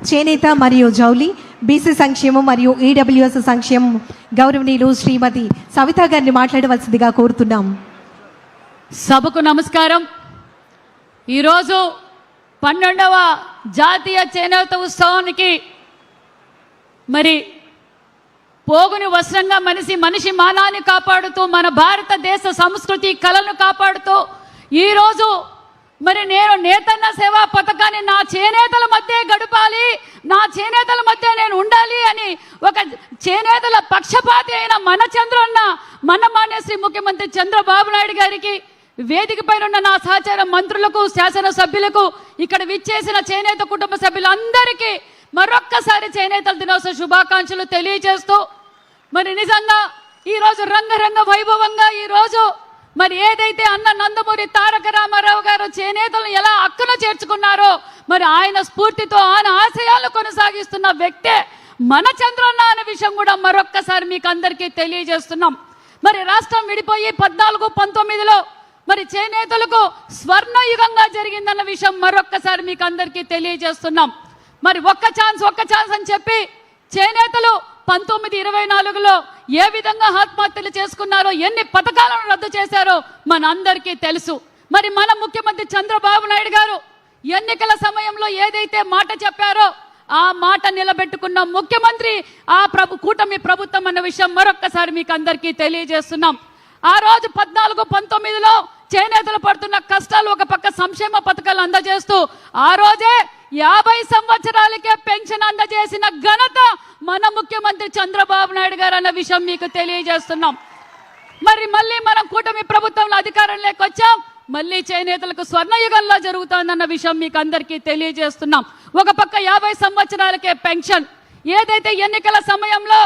చేనేత మరియు జౌలి బీసీ సంక్షేమం మరియు ఈడబ్ల్యూఎస్ సంక్షేమం గౌరవనీయులు శ్రీమతి సవితా గారిని మాట్లాడవలసిందిగా కోరుతున్నాం. సభకు నమస్కారం. ఈరోజు 12వ జాతీయ చేనేత ఉత్సవానికి మరి పోగుని వస్త్రంగా మనిషి మానాన్ని కాపాడుతూ మన భారతదేశ సంస్కృతి కళను కాపాడుతూ ఈరోజు మరి నేను నేతన్న సేవా పథకాన్ని నా చేనేతల మధ్య గడపాలి, నా చేనేతల మధ్య నేను ఉండాలి అని ఒక చేనేతల పక్షపాతి అయిన మన చంద్రన్న మన మాన్యశ్రీ ముఖ్యమంత్రి చంద్రబాబు నాయుడు గారికి, వేదిక పైన ఉన్న నా సహచార మంత్రులకు, శాసనసభ్యులకు, ఇక్కడ విచ్చేసిన చేనేత కుటుంబ సభ్యులందరికీ మరొక్కసారి చేనేతల దినోత్సవ శుభాకాంక్షలు తెలియజేస్తూ మరి నిజంగా ఈరోజు రంగరంగ వైభవంగా ఈరోజు మరి ఏదైతే అన్న నందమూరి తారక రామారావు గారు చేనేతలను ఎలా అక్కున చేర్చుకున్నారో మరి ఆయన స్ఫూర్తితో ఆయన ఆశయాలు కొనసాగిస్తున్న వ్యక్తే మన చంద్రన్న అనే విషయం కూడా మరొక్కసారి మీకు అందరికీ తెలియజేస్తున్నాం. మరి రాష్ట్రం విడిపోయి 14-19లో మరి చేనేతలకు స్వర్ణయుగంగా జరిగిందన్న విషయం మరొక్కసారి మీకు అందరికీ తెలియజేస్తున్నాం. మరి ఒక్క ఛాన్స్ అని చెప్పి చేనేతలు 1924లో ఏ విధంగా ఆత్మహత్యలు చేసుకున్నారో, ఎన్ని పథకాలను రద్దు చేశారో మన అందరికీ తెలుసు. మరి మన ముఖ్యమంత్రి చంద్రబాబు నాయుడు గారు ఎన్నికల సమయంలో ఏదైతే మాట చెప్పారో ఆ మాట నిలబెట్టుకున్న ముఖ్యమంత్రి ఆ కూటమి ప్రభుత్వం అన్న విషయం మరొక్కసారి మీకు అందరికీ తెలియజేస్తున్నాం. ఆ రోజు 14-19లో చేనేతలు పడుతున్న కష్టాలు ఒక పక్క సంక్షేమ పథకాలు అందజేస్తూ ఆ రోజే 50 సంవత్సరాలకే పెన్షన్ అందజేసిన ఘనత మన ముఖ్యమంత్రి చంద్రబాబు నాయుడు గారు అన్న విషయం మీకు తెలియజేస్తున్నాం. మరి మళ్ళీ మనం కూటమి ప్రభుత్వంలో అధికారంలోకి వచ్చాం, మళ్ళీ చేనేతలకు స్వర్ణయుగంలో జరుగుతోందన్న విషయం మీకు అందరికీ తెలియజేస్తున్నాం. ఒక పక్క 50 సంవత్సరాలకే పెన్షన్, ఏదైతే ఎన్నికల సమయంలో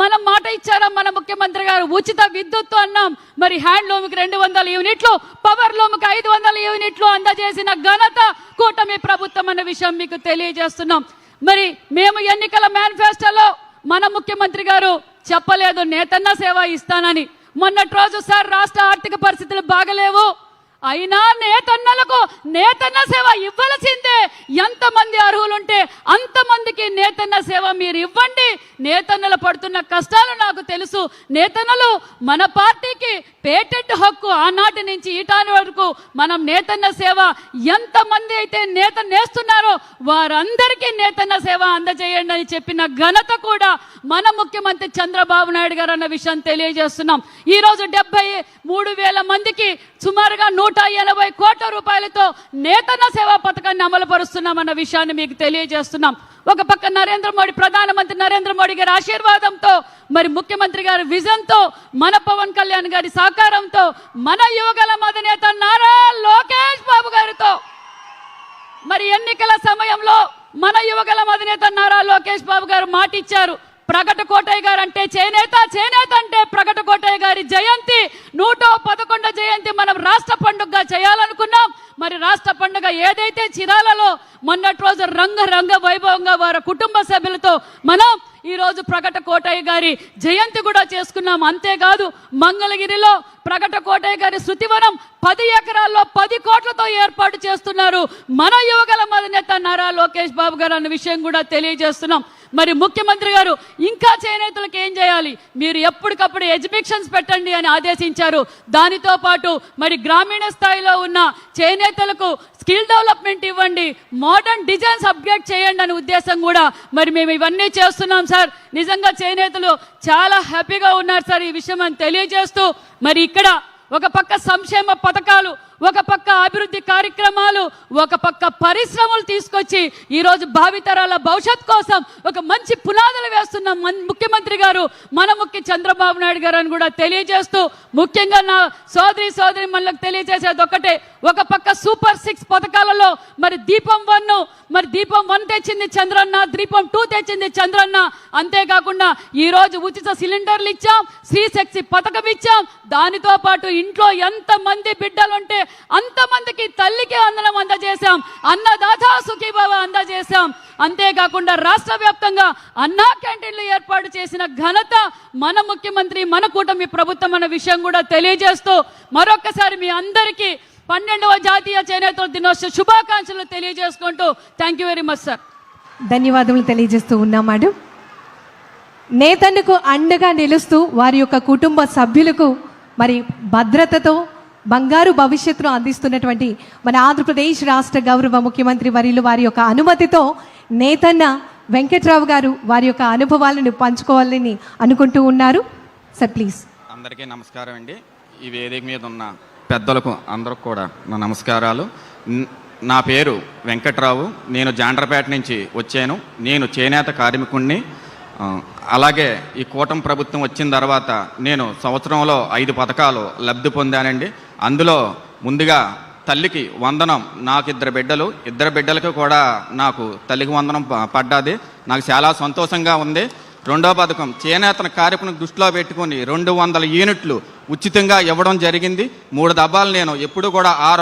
మనం మాట ఇచ్చారో మన ముఖ్యమంత్రి గారు ఉచిత విద్యుత్తు అన్నాం, మరి హ్యాండ్లూమ్కి 200 యూనిట్లు, పవర్ లూమ్కి 500 యూనిట్లు అందజేసిన ఘనత కూటమి ప్రభుత్వం అన్న విషయం మీకు తెలియజేస్తున్నాం. మరి మేము ఎన్నికల మేనిఫెస్టోలో మన ముఖ్యమంత్రి గారు చెప్పలేదు నేతన్న సేవ ఇస్తానని. మొన్నటి రోజు సార్ రాష్ట్ర ఆర్థిక పరిస్థితులు బాగలేవు, అయినా నేతన్నలకు నేతన్న సేవ ఇవ్వాల్సిందే. ఎంతమంది అర్హులుంటే అంతమందికి నేతన్న సేవ మీరు ఇవ్వండి. నేతన్నలు పడుతున్న కష్టాలు నాకు తెలుసు. నేతన్నలు మన పార్టీకి పేటెంట్ హక్కు, ఆనాటి నుంచి ఈటాని వరకు మనం నేతన్న సేవ ఎంతమంది అయితే నేత నేస్తున్నారో వారందరికీ నేతన్న సేవ అందజేయండి అని చెప్పిన ఘనత కూడా మన ముఖ్యమంత్రి చంద్రబాబు నాయుడు గారు అన్న విషయం తెలియజేస్తున్నాం. ఈరోజు 73,000 మందికి సుమారుగా 180 కోట్ల రూపాయలతో నేతన్న సేవా పథకాన్ని అమలు పరుస్తున్నామన్న విషయాన్ని మీకు తెలియజేస్తున్నాం. ఒక పక్క ప్రధానమంత్రి నరేంద్ర మోడీ గారి ఆశీర్వాదంతో, మరి ముఖ్యమంత్రి గారి విజన్తో, మన పవన్ కళ్యాణ్ గారి సహకారంతో, మన యువగల అధినేత నారా లోకేష్ బాబు గారితో మరి ఎన్నికల సమయంలో మన యువగల అధినేత నారా లోకేష్ బాబు గారు మాటిచ్చారు. ప్రగట కోటయ్య గారు అంటే చేనేత అంటే ప్రగట కోటయ్య గారి జయంతి 111 జయంతి మనం రాష్ట్ర పండుగగా చేయాలనుకున్నాం. మరి రాష్ట్ర పండుగ ఏదైతే చిరాలలో మొన్నటి రోజు రంగ వైభవంగా వారి కుటుంబ సభ్యులతో మనం ఈరోజు ప్రగట కోటయ్య గారి జయంతి కూడా చేసుకున్నాం. అంతేకాదు మంగళగిరిలో ప్రగట కోటయ్య గారి శృతివనం 10 ఎకరాల్లో 10 కోట్లతో ఏర్పాటు చేస్తున్నారు మన యువగల అధినేత నారా లోకేష్ బాబు గారు అన్న విషయం కూడా తెలియజేస్తున్నాం. మరి ముఖ్యమంత్రి గారు ఇంకా చేనేతలకు ఏం చేయాలి, మీరు ఎప్పటికప్పుడు ఎగ్జిబిషన్స్ పెట్టండి అని ఆదేశించారు. దానితో పాటు మరి గ్రామీణ స్థాయిలో ఉన్న చేనేతలకు స్కిల్ డెవలప్మెంట్ ఇవ్వండి, మోడర్న్ డిజైన్స్ అప్గ్రేడ్ చేయండి అనే ఉద్దేశం కూడా మరి మేము ఇవన్నీ చేస్తున్నాం సార్. నిజంగా చేనేతలు చాలా హ్యాపీగా ఉన్నారు సార్ ఈ విషయం అని తెలియజేస్తూ మరి ఇక్కడ ఒక పక్క సంక్షేమ పథకాలు, ఒక పక్క అభివృద్ధి కార్యక్రమాలు, ఒక పక్క పరిశ్రమలు తీసుకొచ్చి ఈరోజు భావితరాల భవిష్యత్ కోసం ఒక మంచి పునాదులు వేస్తున్న ముఖ్యమంత్రి గారు మన చంద్రబాబు నాయుడు గారు అని కూడా తెలియజేస్తూ ముఖ్యంగా నా సోదరి మనకు తెలియజేసేది ఒకటే, ఒక పక్క సూపర్ 6 పథకాలలో మరి దీపం 1 తెచ్చింది చంద్రన్న, దీపం 2 తెచ్చింది చంద్రన్న. అంతేకాకుండా ఈరోజు ఉచిత సిలిండర్లు ఇచ్చాం, శ్రీశక్తి పథకం ఇచ్చాం. దానితో పాటు ఇంట్లో ఎంతమంది బిడ్డలుంటే అంతమందికి తల్లికి వందనం అందజేశాం, అన్నదాత సుఖీభవ అందజేశాం. అంతేకాకుండా రాష్ట్ర వ్యాప్తంగా అన్నా క్యాంటీన్లు ఏర్పాటు చేసిన ఘనత మన ముఖ్యమంత్రి మన కూటమి ప్రభుత్వం అన్న విషయం కూడా తెలియజేస్తూ మరొకసారి మీ అందరికీ 12వ జాతీయ చేనేతల దినోత్సవ శుభాకాంక్షలు తెలియజేసుకుంటూ thank you very much sir. ధన్యవాదములు తెలియజేస్తూ ఉన్నాం మేడం. నేతన్నకు అండగా నిలుస్తూ వారి యొక్క కుటుంబ సభ్యులకు మరి భద్రతతో బంగారు భవిష్యత్తును అందిస్తున్నటువంటి మన ఆంధ్రప్రదేశ్ రాష్ట్ర గౌరవ ముఖ్యమంత్రి వర్యులు వారి యొక్క అనుమతితో నేతన్న వెంకట్రావు గారు వారి యొక్క అనుభవాలను పంచుకోవాలని అనుకుంటూ ఉన్నారు. Sir please. అందరికీ నమస్కారం అండి. ఈ వేదిక మీద ఉన్న పెద్దలకు అందరికి కూడా నా నమస్కారాలు. నా పేరు వెంకట్రావు. నేను జాండ్రపేట నుంచి వచ్చాను. నేను చేనేత కార్మికుణ్ణి. అలాగే ఈ కూటమి ప్రభుత్వం వచ్చిన తర్వాత నేను సంవత్సరంలో 5 పథకాలు లబ్ధి పొందానండి. అందులో ముందుగా తల్లికి వందనం. నాకు 2 బిడ్డలు. 2 బిడ్డలకు కూడా నాకు తల్లికి వందనం పడ్డాది. నాకు చాలా సంతోషంగా ఉంది. 2వ పథకం చేనేత కార్యక్రమం దృష్టిలో పెట్టుకొని 200 యూనిట్లు ఉచితంగా ఇవ్వడం జరిగింది. 3 దబ్బాలు నేను ఎప్పుడు కూడా